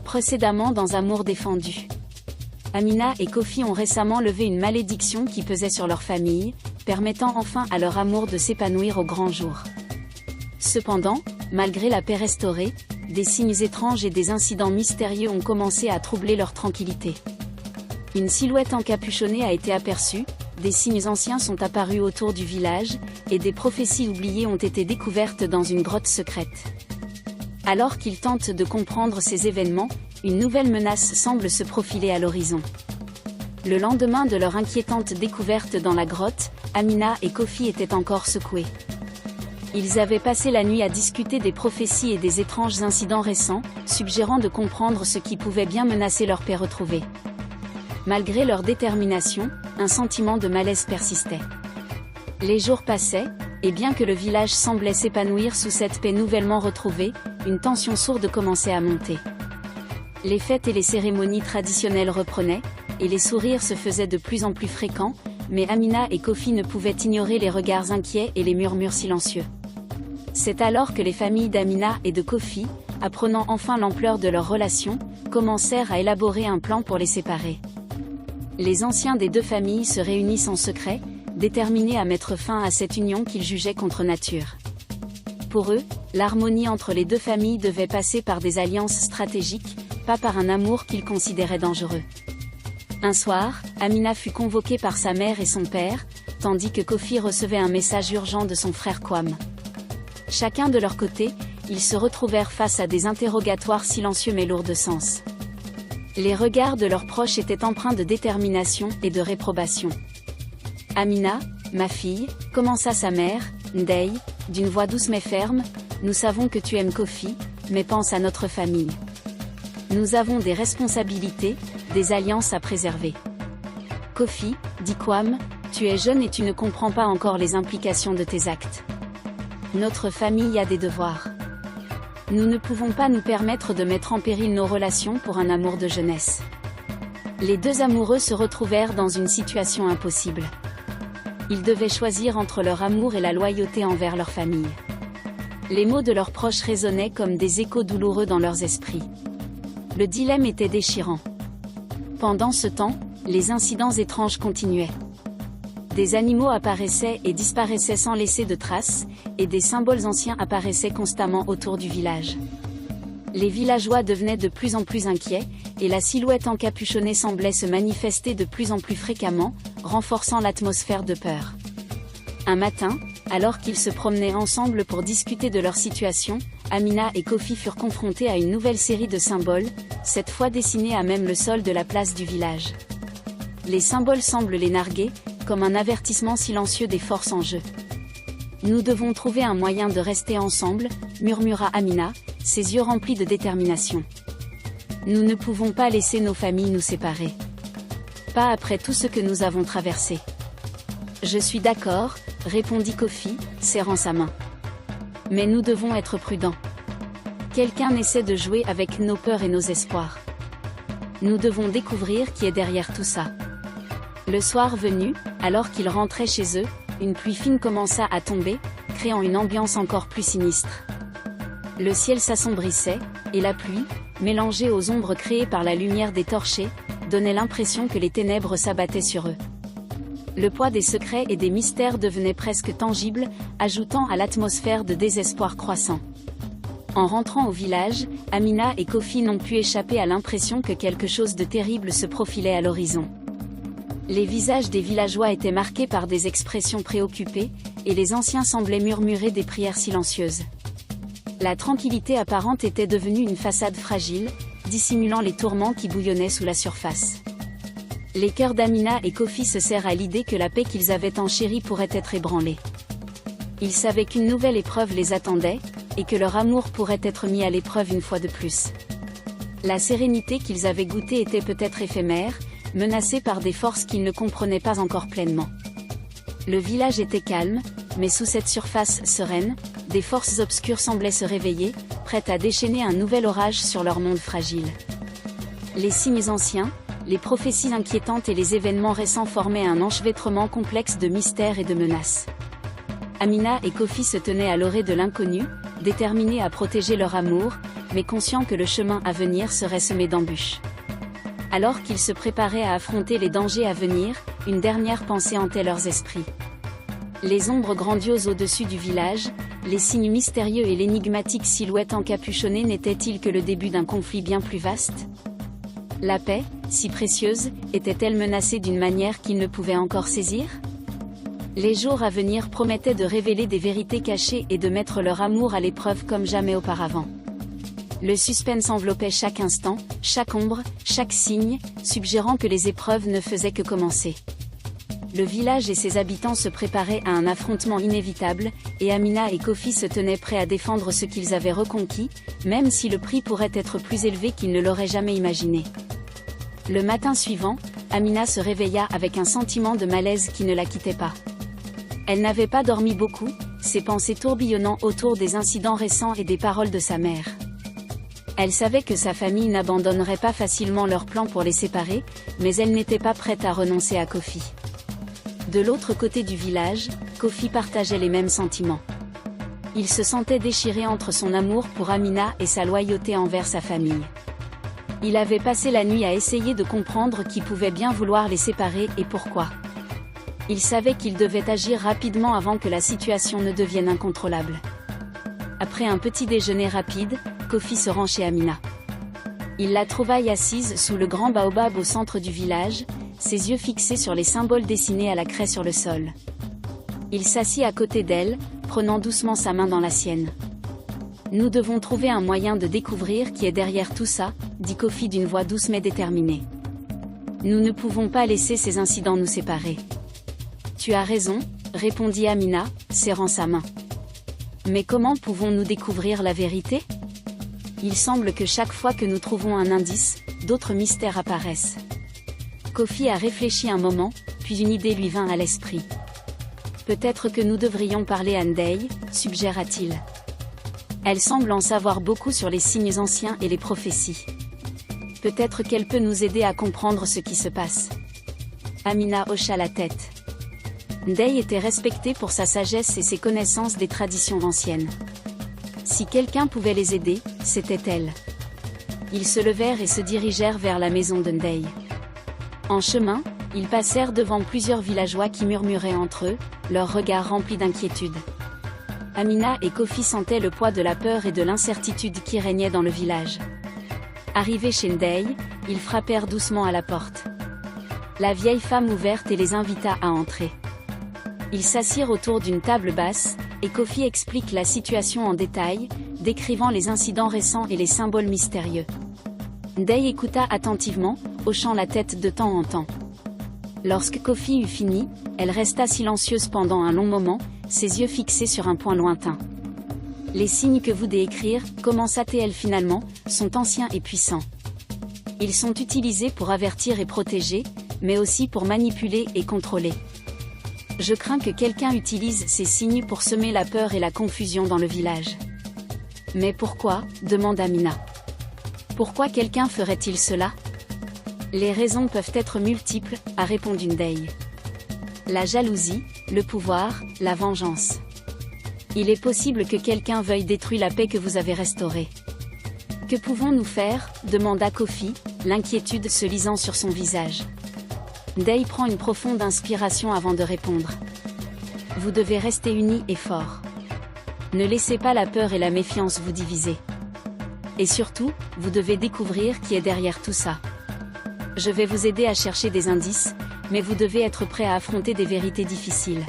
Précédemment dans Amour défendu. Amina et Kofi ont récemment levé une malédiction qui pesait sur leur famille, permettant enfin à leur amour de s'épanouir au grand jour. Cependant, malgré la paix restaurée, des signes étranges et des incidents mystérieux ont commencé à troubler leur tranquillité. Une silhouette encapuchonnée a été aperçue, des signes anciens sont apparus autour du village, et des prophéties oubliées ont été découvertes dans une grotte secrète. Alors qu'ils tentent de comprendre ces événements, une nouvelle menace semble se profiler à l'horizon. Le lendemain de leur inquiétante découverte dans la grotte, Amina et Kofi étaient encore secoués. Ils avaient passé la nuit à discuter des prophéties et des étranges incidents récents, suggérant de comprendre ce qui pouvait bien menacer leur paix retrouvée. Malgré leur détermination, un sentiment de malaise persistait. Les jours passaient, et bien que le village semblait s'épanouir sous cette paix nouvellement retrouvée, une tension sourde commençait à monter. Les fêtes et les cérémonies traditionnelles reprenaient, et les sourires se faisaient de plus en plus fréquents, mais Amina et Kofi ne pouvaient ignorer les regards inquiets et les murmures silencieux. C'est alors que les familles d'Amina et de Kofi, apprenant enfin l'ampleur de leur relation, commencèrent à élaborer un plan pour les séparer. Les anciens des deux familles se réunissent en secret, déterminés à mettre fin à cette union qu'ils jugeaient contre nature. Pour eux, l'harmonie entre les deux familles devait passer par des alliances stratégiques, pas par un amour qu'ils considéraient dangereux. Un soir, Amina fut convoquée par sa mère et son père, tandis que Kofi recevait un message urgent de son frère Kwam. Chacun de leur côté, ils se retrouvèrent face à des interrogatoires silencieux mais lourds de sens. Les regards de leurs proches étaient empreints de détermination et de réprobation. « Amina, ma fille, » commença sa mère, Ndei, d'une voix douce mais ferme, « nous savons que tu aimes Kofi, mais pense à notre famille. Nous avons des responsabilités, des alliances à préserver. » « Kofi, » dit Kwam, « tu es jeune et tu ne comprends pas encore les implications de tes actes. Notre famille a des devoirs. Nous ne pouvons pas nous permettre de mettre en péril nos relations pour un amour de jeunesse. » Les deux amoureux se retrouvèrent dans une situation impossible. Ils devaient choisir entre leur amour et la loyauté envers leur famille. Les mots de leurs proches résonnaient comme des échos douloureux dans leurs esprits. Le dilemme était déchirant. Pendant ce temps, les incidents étranges continuaient. Des animaux apparaissaient et disparaissaient sans laisser de traces, et des symboles anciens apparaissaient constamment autour du village. Les villageois devenaient de plus en plus inquiets, et la silhouette encapuchonnée semblait se manifester de plus en plus fréquemment, renforçant l'atmosphère de peur. Un matin, alors qu'ils se promenaient ensemble pour discuter de leur situation, Amina et Kofi furent confrontés à une nouvelle série de symboles, cette fois dessinés à même le sol de la place du village. Les symboles semblent les narguer, comme un avertissement silencieux des forces en jeu. « Nous devons trouver un moyen de rester ensemble, » murmura Amina, ses yeux remplis de détermination. « Nous ne pouvons pas laisser nos familles nous séparer. Pas après tout ce que nous avons traversé. »« Je suis d'accord, » répondit Kofi, serrant sa main. « Mais nous devons être prudents. Quelqu'un essaie de jouer avec nos peurs et nos espoirs. Nous devons découvrir qui est derrière tout ça. » Le soir venu, alors qu'ils rentraient chez eux, une pluie fine commença à tomber, créant une ambiance encore plus sinistre. Le ciel s'assombrissait, et la pluie, mélangée aux ombres créées par la lumière des torchers, donnait l'impression que les ténèbres s'abattaient sur eux. Le poids des secrets et des mystères devenait presque tangible, ajoutant à l'atmosphère de désespoir croissant. En rentrant au village, Amina et Kofi n'ont pu échapper à l'impression que quelque chose de terrible se profilait à l'horizon. Les visages des villageois étaient marqués par des expressions préoccupées, et les anciens semblaient murmurer des prières silencieuses. La tranquillité apparente était devenue une façade fragile, dissimulant les tourments qui bouillonnaient sous la surface. Les cœurs d'Amina et Kofi se serrent à l'idée que la paix qu'ils avaient enchérie pourrait être ébranlée. Ils savaient qu'une nouvelle épreuve les attendait, et que leur amour pourrait être mis à l'épreuve une fois de plus. La sérénité qu'ils avaient goûtée était peut-être éphémère, menacée par des forces qu'ils ne comprenaient pas encore pleinement. Le village était calme, mais sous cette surface sereine, des forces obscures semblaient se réveiller, prêtes à déchaîner un nouvel orage sur leur monde fragile. Les signes anciens, les prophéties inquiétantes et les événements récents formaient un enchevêtrement complexe de mystères et de menaces. Amina et Kofi se tenaient à l'orée de l'inconnu, déterminés à protéger leur amour, mais conscients que le chemin à venir serait semé d'embûches. Alors qu'ils se préparaient à affronter les dangers à venir, une dernière pensée hantait leurs esprits. Les ombres grandioses au-dessus du village, les signes mystérieux et l'énigmatique silhouette encapuchonnée n'étaient-ils que le début d'un conflit bien plus vaste? La paix, si précieuse, était-elle menacée d'une manière qu'ils ne pouvaient encore saisir? Les jours à venir promettaient de révéler des vérités cachées et de mettre leur amour à l'épreuve comme jamais auparavant. Le suspense enveloppait chaque instant, chaque ombre, chaque signe, suggérant que les épreuves ne faisaient que commencer. Le village et ses habitants se préparaient à un affrontement inévitable, et Amina et Kofi se tenaient prêts à défendre ce qu'ils avaient reconquis, même si le prix pourrait être plus élevé qu'ils ne l'auraient jamais imaginé. Le matin suivant, Amina se réveilla avec un sentiment de malaise qui ne la quittait pas. Elle n'avait pas dormi beaucoup, ses pensées tourbillonnant autour des incidents récents et des paroles de sa mère. Elle savait que sa famille n'abandonnerait pas facilement leur plan pour les séparer, mais elle n'était pas prête à renoncer à Kofi. De l'autre côté du village, Kofi partageait les mêmes sentiments. Il se sentait déchiré entre son amour pour Amina et sa loyauté envers sa famille. Il avait passé la nuit à essayer de comprendre qui pouvait bien vouloir les séparer et pourquoi. Il savait qu'il devait agir rapidement avant que la situation ne devienne incontrôlable. Après un petit déjeuner rapide, Kofi se rend chez Amina. Il la trouva assise sous le grand baobab au centre du village, ses yeux fixés sur les symboles dessinés à la craie sur le sol. Il s'assit à côté d'elle, prenant doucement sa main dans la sienne. « Nous devons trouver un moyen de découvrir qui est derrière tout ça, » dit Kofi d'une voix douce mais déterminée. « Nous ne pouvons pas laisser ces incidents nous séparer. »« Tu as raison, » répondit Amina, serrant sa main. « Mais comment pouvons-nous découvrir la vérité ? Il semble que chaque fois que nous trouvons un indice, d'autres mystères apparaissent. » Kofi a réfléchi un moment, puis une idée lui vint à l'esprit. « Peut-être que nous devrions parler à Ndei, suggéra-t-il. Elle semble en savoir beaucoup sur les signes anciens et les prophéties. Peut-être qu'elle peut nous aider à comprendre ce qui se passe. » Amina hocha la tête. Ndei était respectée pour sa sagesse et ses connaissances des traditions anciennes. Si quelqu'un pouvait les aider, c'était elle. Ils se levèrent et se dirigèrent vers la maison de Ndei. En chemin, ils passèrent devant plusieurs villageois qui murmuraient entre eux, leurs regards remplis d'inquiétude. Amina et Kofi sentaient le poids de la peur et de l'incertitude qui régnait dans le village. Arrivés chez Ndei, ils frappèrent doucement à la porte. La vieille femme ouverte et les invita à entrer. Ils s'assirent autour d'une table basse, et Kofi explique la situation en détail, décrivant les incidents récents et les symboles mystérieux. Ndei écouta attentivement, hochant la tête de temps en temps. Lorsque Kofi eut fini, elle resta silencieuse pendant un long moment, ses yeux fixés sur un point lointain. « Les signes que vous décrire, commença-t-elle finalement, sont anciens et puissants. Ils sont utilisés pour avertir et protéger, mais aussi pour manipuler et contrôler. Je crains que quelqu'un utilise ces signes pour semer la peur et la confusion dans le village. » « Mais pourquoi ?» demanda Amina. « Pourquoi quelqu'un ferait-il cela ? » « Les raisons peuvent être multiples, » a répondu Ndei. « La jalousie, le pouvoir, la vengeance. Il est possible que quelqu'un veuille détruire la paix que vous avez restaurée. »« Que pouvons-nous faire ?» demanda Kofi, l'inquiétude se lisant sur son visage. Ndei prend une profonde inspiration avant de répondre. « Vous devez rester unis et forts. Ne laissez pas la peur et la méfiance vous diviser. Et surtout, vous devez découvrir qui est derrière tout ça. Je vais vous aider à chercher des indices, mais vous devez être prêt à affronter des vérités difficiles. »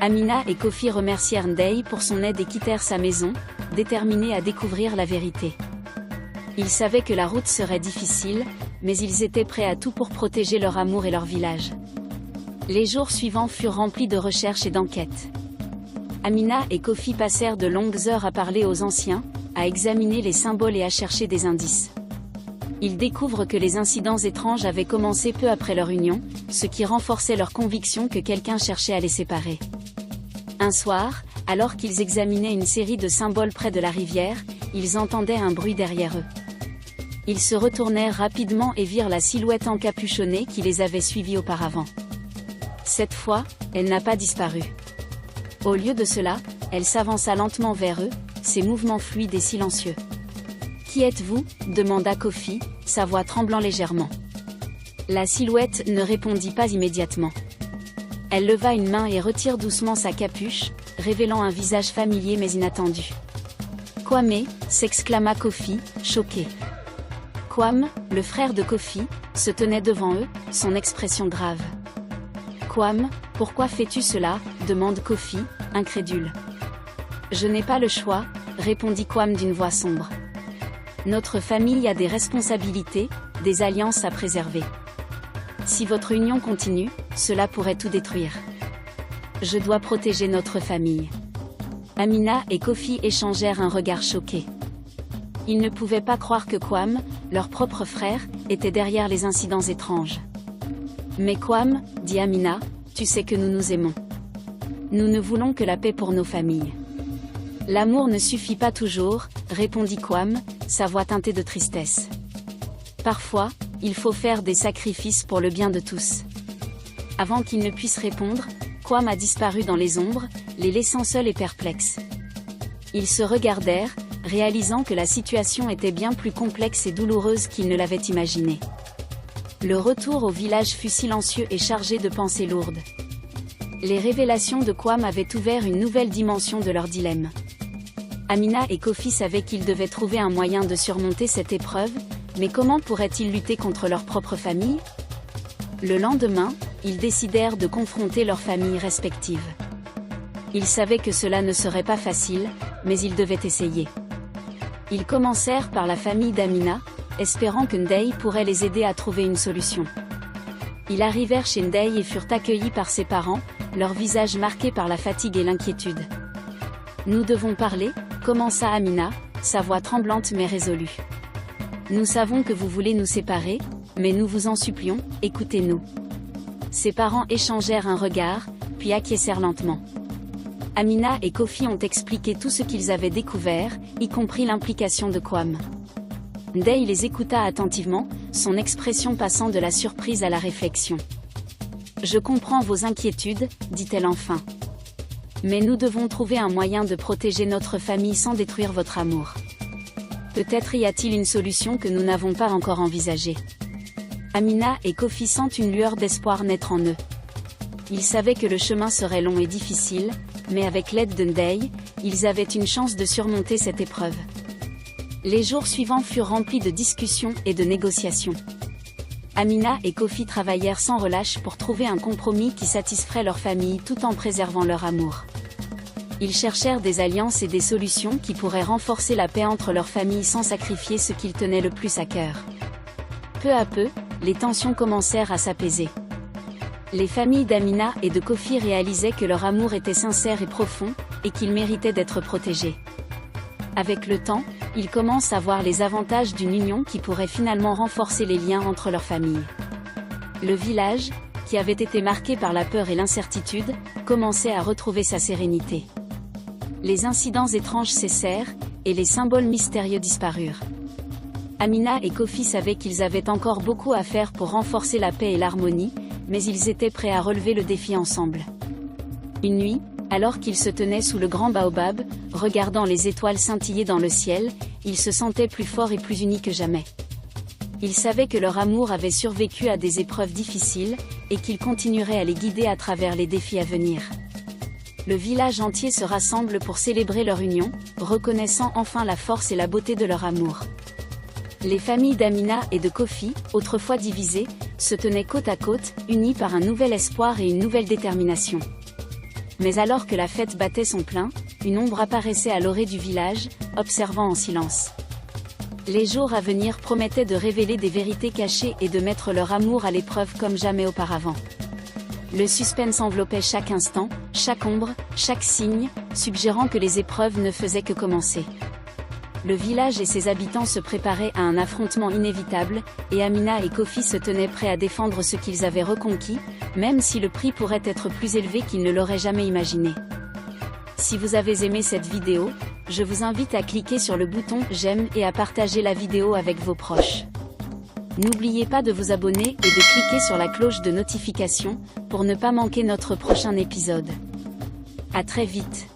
Amina et Kofi remercièrent Ndei pour son aide et quittèrent sa maison, déterminés à découvrir la vérité. Ils savaient que la route serait difficile, mais ils étaient prêts à tout pour protéger leur amour et leur village. Les jours suivants furent remplis de recherches et d'enquêtes. Amina et Kofi passèrent de longues heures à parler aux anciens, à examiner les symboles et à chercher des indices. Ils découvrent que les incidents étranges avaient commencé peu après leur union, ce qui renforçait leur conviction que quelqu'un cherchait à les séparer. Un soir, alors qu'ils examinaient une série de symboles près de la rivière, ils entendaient un bruit derrière eux. Ils se retournèrent rapidement et virent la silhouette encapuchonnée qui les avait suivis auparavant. Cette fois, elle n'a pas disparu. Au lieu de cela, elle s'avança lentement vers eux, ses mouvements fluides et silencieux. Qui êtes-vous ? demanda Kofi, sa voix tremblant légèrement. La silhouette ne répondit pas immédiatement. Elle leva une main et retire doucement sa capuche, révélant un visage familier mais inattendu. « Kwame » s'exclama Kofi, choqué. Kwame, le frère de Kofi, se tenait devant eux, son expression grave. « Kwame, pourquoi fais-tu cela » demande Kofi, incrédule. « Je n'ai pas le choix » répondit Kwame d'une voix sombre. « Notre famille a des responsabilités, des alliances à préserver. Si votre union continue, cela pourrait tout détruire. Je dois protéger notre famille. » Amina et Kofi échangèrent un regard choqué. Ils ne pouvaient pas croire que Kwame, leur propre frère, était derrière les incidents étranges. « Mais Kwame, dit Amina, tu sais que nous nous aimons. Nous ne voulons que la paix pour nos familles. » L'amour ne suffit pas toujours, répondit Kwame, sa voix teintée de tristesse. Parfois, il faut faire des sacrifices pour le bien de tous. Avant qu'il ne puisse répondre, Kwame a disparu dans les ombres, les laissant seuls et perplexes. Ils se regardèrent, réalisant que la situation était bien plus complexe et douloureuse qu'ils ne l'avaient imaginé. Le retour au village fut silencieux et chargé de pensées lourdes. Les révélations de Kwame avaient ouvert une nouvelle dimension de leur dilemme. Amina et Kofi savaient qu'ils devaient trouver un moyen de surmonter cette épreuve, mais comment pourraient-ils lutter contre leur propre famille ? Le lendemain, ils décidèrent de confronter leurs familles respectives. Ils savaient que cela ne serait pas facile, mais ils devaient essayer. Ils commencèrent par la famille d'Amina, espérant que Ndeye pourrait les aider à trouver une solution. Ils arrivèrent chez Ndeye et furent accueillis par ses parents, leurs visages marqués par la fatigue et l'inquiétude. « Nous devons parler » commença Amina, sa voix tremblante mais résolue. « Nous savons que vous voulez nous séparer, mais nous vous en supplions, écoutez-nous. » Ses parents échangèrent un regard, puis acquiescèrent lentement. Amina et Kofi ont expliqué tout ce qu'ils avaient découvert, y compris l'implication de Kwame. Ndeye les écouta attentivement, son expression passant de la surprise à la réflexion. « Je comprends vos inquiétudes, dit-elle enfin. Mais nous devons trouver un moyen de protéger notre famille sans détruire votre amour. Peut-être y a-t-il une solution que nous n'avons pas encore envisagée. » Amina et Kofi sentent une lueur d'espoir naître en eux. Ils savaient que le chemin serait long et difficile, mais avec l'aide de Ndeye, ils avaient une chance de surmonter cette épreuve. Les jours suivants furent remplis de discussions et de négociations. Amina et Kofi travaillèrent sans relâche pour trouver un compromis qui satisferait leur famille tout en préservant leur amour. Ils cherchèrent des alliances et des solutions qui pourraient renforcer la paix entre leurs familles sans sacrifier ce qu'ils tenaient le plus à cœur. Peu à peu, les tensions commencèrent à s'apaiser. Les familles d'Amina et de Kofi réalisaient que leur amour était sincère et profond, et qu'ils méritaient d'être protégés. Avec le temps, ils commencent à voir les avantages d'une union qui pourrait finalement renforcer les liens entre leurs familles. Le village, qui avait été marqué par la peur et l'incertitude, commençait à retrouver sa sérénité. Les incidents étranges cessèrent, et les symboles mystérieux disparurent. Amina et Kofi savaient qu'ils avaient encore beaucoup à faire pour renforcer la paix et l'harmonie, mais ils étaient prêts à relever le défi ensemble. Une nuit, alors qu'ils se tenaient sous le grand baobab, regardant les étoiles scintiller dans le ciel, ils se sentaient plus forts et plus unis que jamais. Ils savaient que leur amour avait survécu à des épreuves difficiles, et qu'ils continueraient à les guider à travers les défis à venir. Le village entier se rassemble pour célébrer leur union, reconnaissant enfin la force et la beauté de leur amour. Les familles d'Amina et de Kofi, autrefois divisées, se tenaient côte à côte, unies par un nouvel espoir et une nouvelle détermination. Mais alors que la fête battait son plein, une ombre apparaissait à l'orée du village, observant en silence. Les jours à venir promettaient de révéler des vérités cachées et de mettre leur amour à l'épreuve comme jamais auparavant. Le suspense enveloppait chaque instant, chaque ombre, chaque signe, suggérant que les épreuves ne faisaient que commencer. Le village et ses habitants se préparaient à un affrontement inévitable, et Amina et Kofi se tenaient prêts à défendre ce qu'ils avaient reconquis, même si le prix pourrait être plus élevé qu'ils ne l'auraient jamais imaginé. Si vous avez aimé cette vidéo, je vous invite à cliquer sur le bouton « J'aime » et à partager la vidéo avec vos proches. N'oubliez pas de vous abonner et de cliquer sur la cloche de notification, pour ne pas manquer notre prochain épisode. À très vite.